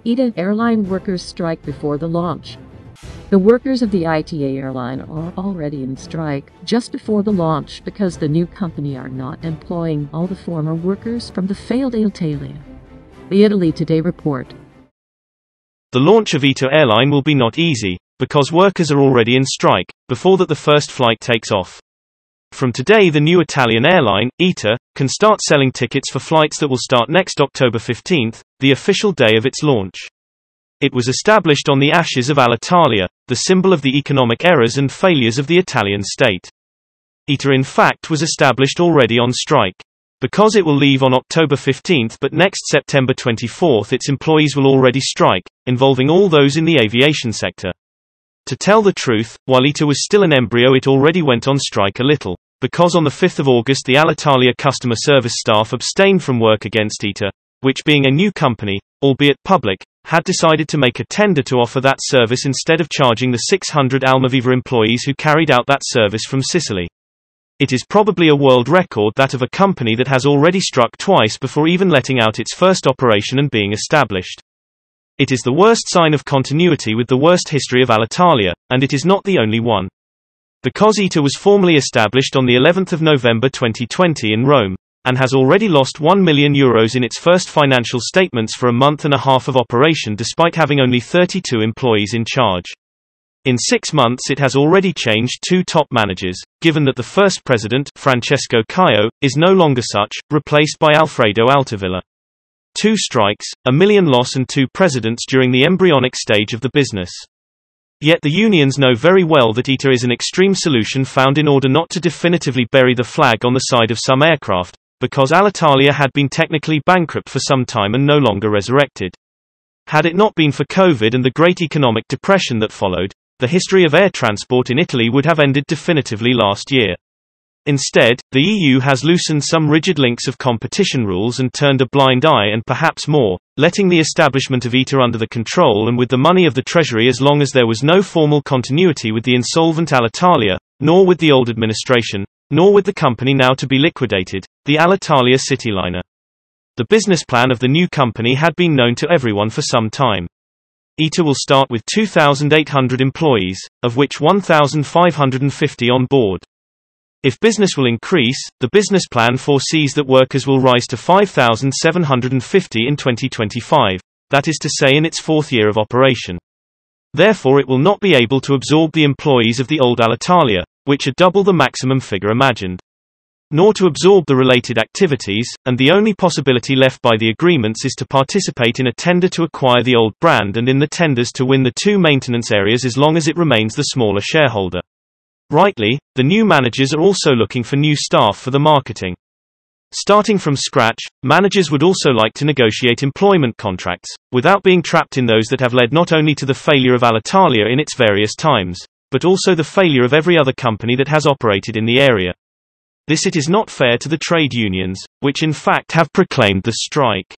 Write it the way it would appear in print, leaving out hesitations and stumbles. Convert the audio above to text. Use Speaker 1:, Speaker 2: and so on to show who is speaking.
Speaker 1: ITA airline workers strike before the launch. The workers of the ITA airline are already in strike just before the launch because the new company are not employing all the former workers from the failed Alitalia. The Italy Today report.
Speaker 2: The launch of ITA airline will be not easy, because workers are already in strike, before that the first flight takes off. From today the new Italian airline, ITA, can start selling tickets for flights that will start next October 15, the official day of its launch. It was established on the ashes of Alitalia, the symbol of the economic errors and failures of the Italian state. ITA in fact was established already on strike. Because it will leave on October 15 but next September 24 its employees will already strike, involving all those in the aviation sector. To tell the truth, while ITA was still an embryo it already went on strike a little, because on the 5th of August the Alitalia customer service staff abstained from work against ITA, which being a new company, albeit public, had decided to make a tender to offer that service instead of charging the 600 Almaviva employees who carried out that service from Sicily. It is probably a world record that of a company that has already struck twice before even letting out its first operation and being established. It is the worst sign of continuity with the worst history of Alitalia, and it is not the only one. Because ITA was formally established on the 11th of November 2020 in Rome, and has already lost €1 million in its first financial statements for a month and a half of operation despite having only 32 employees in charge. In 6 months it has already changed 2 top managers, given that the first president, Francesco Caio, is no longer such, replaced by Alfredo Altavilla. 2 strikes, $1 million loss and 2 presidents during the embryonic stage of the business. Yet the unions know very well that ITA is an extreme solution found in order not to definitively bury the flag on the side of some aircraft, because Alitalia had been technically bankrupt for some time and no longer resurrected. Had it not been for COVID and the great economic depression that followed, the history of air transport in Italy would have ended definitively last year. Instead, the EU has loosened some rigid links of competition rules and turned a blind eye and perhaps more, letting the establishment of ITA under the control and with the money of the treasury as long as there was no formal continuity with the insolvent Alitalia, nor with the old administration, nor with the company now to be liquidated, the Alitalia Cityliner. The business plan of the new company had been known to everyone for some time. ITA will start with 2,800 employees, of which 1,550 on board. If business will increase, the business plan foresees that workers will rise to 5,750 in 2025, that is to say in its 4th year of operation. Therefore it will not be able to absorb the employees of the old Alitalia, which are double the maximum figure imagined. Nor to absorb the related activities, and the only possibility left by the agreements is to participate in a tender to acquire the old brand and in the tenders to win the 2 maintenance areas as long as it remains the smaller shareholder. Rightly, the new managers are also looking for new staff for the marketing. Starting from scratch, managers would also like to negotiate employment contracts, without being trapped in those that have led not only to the failure of Alitalia in its various times, but also the failure of every other company that has operated in the area. This it is not fair to the trade unions, which in fact have proclaimed the strike.